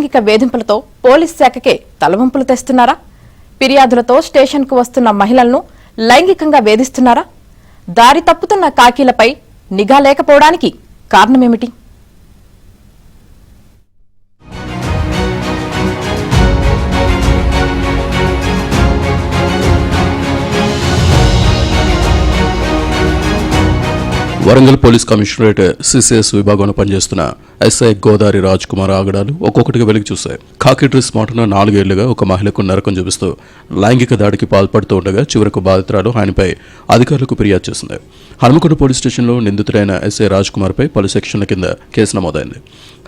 లైంగిక వేధింపులతో పోలీస్ శాఖకే తలవంపులు తెస్తున్నారా? ఫిర్యాదులతో స్టేషన్కు వస్తున్న మహిళలను లైంగికంగా వేధిస్తున్నారా? దారి తప్పుతున్న కాకీలపై నిఘా లేకపోవడానికి కారణమేమిటి? వరంగల్ పోలీస్ కమిషనరేట్ సిసిఎస్ విభాగంలో పనిచేస్తున్న ఎస్ఐ గోదారి రాజ్ కుమార్ ఆగడాలు ఒక్కొక్కటిగా వెలుగు చూశాయి. కాకి డ్రెస్ మాటన 4 ఏళ్లుగా ఒక మహిళకు నరకం చూపిస్తూ లైంగిక దాడికి పాల్పడుతూ ఉండగా చివరకు బాధితురాలు ఆయనపై అధికారులకు ఫిర్యాదు చేసింది. హనుమకొండ పోలీస్ స్టేషన్లో నిందితుడైన ఎస్ఐ రాజ్ కుమార్ పై పలు సెక్షన్ల కింద కేసు నమోదైంది.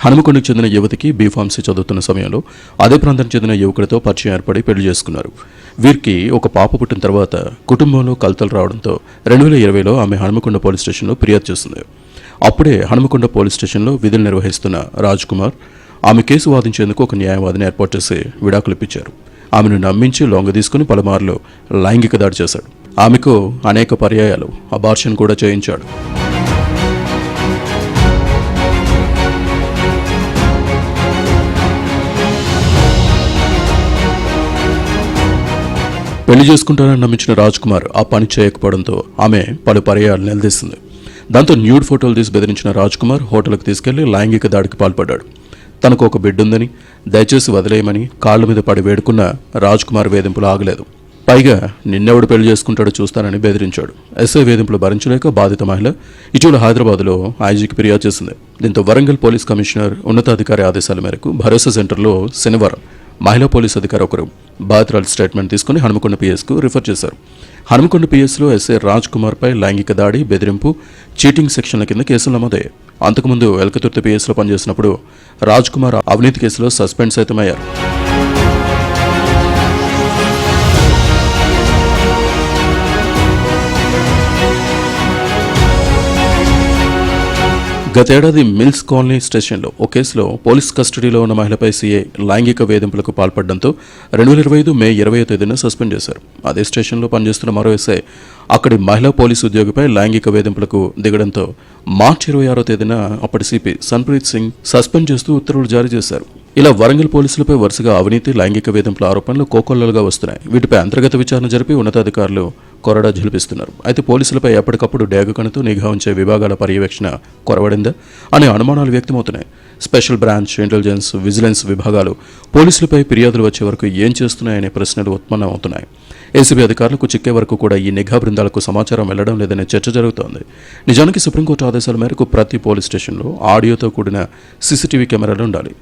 హనుమకొండకు చెందిన యువతికి బీఫార్మసీ చదువుతున్న సమయంలో అదే ప్రాంతానికి చెందిన యువకుడితో పరిచయం ఏర్పడి పెళ్లి చేసుకున్నారు. వీరికి ఒక పాప పుట్టిన తర్వాత కుటుంబంలో కలతలు రావడంతో 2020లో ఆమె హనుమకొండ పోలీస్ స్టేషన్లో ఫిర్యాదు చేసింది. అప్పుడే హనుమకొండ పోలీస్ స్టేషన్లో విధులు నిర్వహిస్తున్న రాజ్ కుమార్ ఆమె కేసు వాదించేందుకు ఒక న్యాయవాదిని ఏర్పాటు చేసి విడాకులు ఇప్పించారు. ఆమెను నమ్మించి లొంగ తీసుకుని పలుమార్లు లైంగిక దాడి చేశాడు. ఆమెకు అనేక పర్యాయాలు అబార్షన్ కూడా చేయించాడు. పెళ్లి చేసుకుంటానని నమ్మించిన రాజ్ కుమార్ ఆ పని చేయకపోవడంతో ఆమె పలు పర్యాయాలు నిలదీసింది. దాంతో న్యూడ్ ఫోటోలు తీసి బెదిరించిన రాజ్ కుమార్ హోటల్కి తీసుకెళ్లి లైంగిక దాడికి పాల్పడ్డాడు. తనకు ఒక బిడ్డుందని దయచేసి వదిలేయమని కాళ్ల మీద పడి వేడుకున్న రాజ్ కుమార్ వేధింపులు ఆగలేదు. పైగా నిన్నెవడు పెళ్లి చేసుకుంటాడో చూస్తానని బెదిరించాడు. ఎస్ఐ వేధింపులు భరించలేక బాధిత మహిళ ఇటీవల హైదరాబాద్లో ఐజీకి ఫిర్యాదు చేసింది. దీంతో వరంగల్ పోలీస్ కమిషనర్ ఉన్నతాధికారి ఆదేశాల మేరకు భరోసా సెంటర్లో శనివారం మహిళా పోలీస్ అధికారి ఒకరు బాధితురాలి స్టేట్మెంట్ తీసుకుని హనుమకొండ పిఎస్కు రిఫర్ చేశారు. హనుమకొండ పిఎస్లో ఎస్ఐ రాజ్ కుమార్ పై లైంగిక దాడి, బెదిరింపు, చీటింగ్ సెక్షన్ల కింద కేసులు నమోదయ్యాయి. అంతకుముందు ఎలకతుర్తి పిఎస్లో పనిచేసినప్పుడు రాజ్ కుమార్ అవినీతి కేసులో సస్పెండ్ సైతమయ్యారు. గతేడాది మిల్స్ కాలనీ స్టేషన్లో ఓ కేసులో పోలీస్ కస్టడీలో ఉన్న మహిళపై సీఐ లైంగిక వేధింపులకు పాల్పడడంతో 2025 మే 20వ తేదీన సస్పెండ్ చేశారు. అదే స్టేషన్లో పనిచేస్తున్న మరో ఎస్ఐ అక్కడి మహిళా పోలీసు ఉద్యోగిపై లైంగిక వేధింపులకు దిగడంతో మార్చి 26వ తేదీన అప్పటి సిపి సన్ప్రీత్ సింగ్ సస్పెండ్ చేస్తూ ఉత్తర్వులు జారీ చేశారు. ఇలా వరంగల్ పోలీసులపై వరుసగా అవినీతి, లైంగిక వేధింపుల ఆరోపణలు కోకొల్లలుగా వస్తున్నాయి. వీటిపై అంతర్గత విచారణ జరిపి ఉన్నతాధికారులు కొరడా ఝులిపిస్తున్నారు. అయితే పోలీసులపై ఎప్పటికప్పుడు డేగ కణుతూ నిఘా ఉంచే విభాగాల పర్యవేక్షణ కొరవడిందా అనే అనుమానాలు వ్యక్తమవుతున్నాయి. స్పెషల్ బ్రాంచ్, ఇంటెలిజెన్స్, విజిలెన్స్ విభాగాలు పోలీసులపై ఫిర్యాదులు వచ్చే వరకు ఏం చేస్తున్నాయనే ప్రశ్నలు ఉత్పన్నమవుతున్నాయి. ఏసీబీ అధికారులకు చిక్కే వరకు కూడా ఈ నిఘా బృందాలకు సమాచారం వెళ్లడం లేదనే చర్చ జరుగుతోంది. నిజానికి సుప్రీంకోర్టు ఆదేశాల మేరకు ప్రతి పోలీస్ స్టేషన్లో ఆడియోతో కూడిన సీసీటీవీ కెమెరాలు ఉండాలి.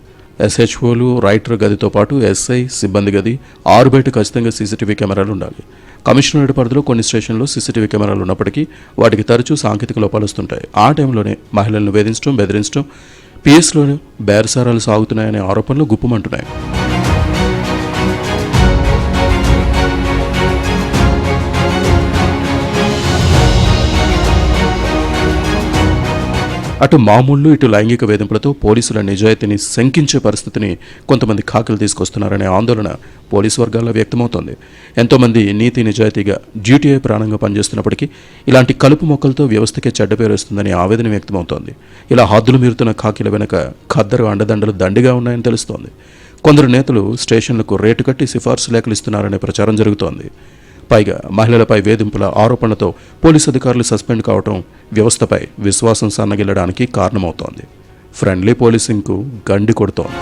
ఎస్హెచ్ఓలు, రైటర్ గదితో పాటు ఎస్ఐ సిబ్బంది గది, 6 బయట ఖచ్చితంగా సీసీటీవీ కెమెరాలు ఉండాలి. కమిషనరేట్ పరిధిలో కొన్ని స్టేషన్లో సీసీటీవీ కెమెరాలు ఉన్నప్పటికీ వాటికి తరచూ సాంకేతిక లోపాలు వస్తుంటాయి. ఆ టైంలోనే మహిళలను వేధించడం, బెదిరించడం, పిఎస్లోనే బేరసారాలు సాగుతున్నాయనే ఆరోపణలు గుప్పమంటున్నాయి. అటు మామూళ్లు, ఇటు లైంగిక వేధింపులతో పోలీసుల నిజాయితీని శంకించే పరిస్థితిని కొంతమంది ఖాకీలు తీసుకొస్తున్నారనే ఆందోళన పోలీసు వర్గాల్లో వ్యక్తమవుతోంది. ఎంతోమంది నీతి నిజాయితీగా డ్యూటీఐ ప్రాణంగా పనిచేస్తున్నప్పటికీ ఇలాంటి కలుపు మొక్కలతో వ్యవస్థకే చెడ్డ పేరు వస్తుందని ఆవేదన వ్యక్తమవుతోంది. ఇలా హద్దులు మీరుతున్న ఖాకీల వెనుక ఖద్దరు అండదండలు దండిగా ఉన్నాయని తెలుస్తోంది. కొందరు నేతలు స్టేషన్లకు రేటు కట్టి సిఫార్సు లేఖలు ఇస్తున్నారనే ప్రచారం జరుగుతోంది. పైగా మహిళలపై వేధింపుల ఆరోపణలతో పోలీసు అధికారులు సస్పెండ్ కావడం వ్యవస్థపై విశ్వాసం సన్నగిల్లడానికి కారణమవుతోంది. ఫ్రెండ్లీ పోలీసింగ్కు గండి కొడుతోంది.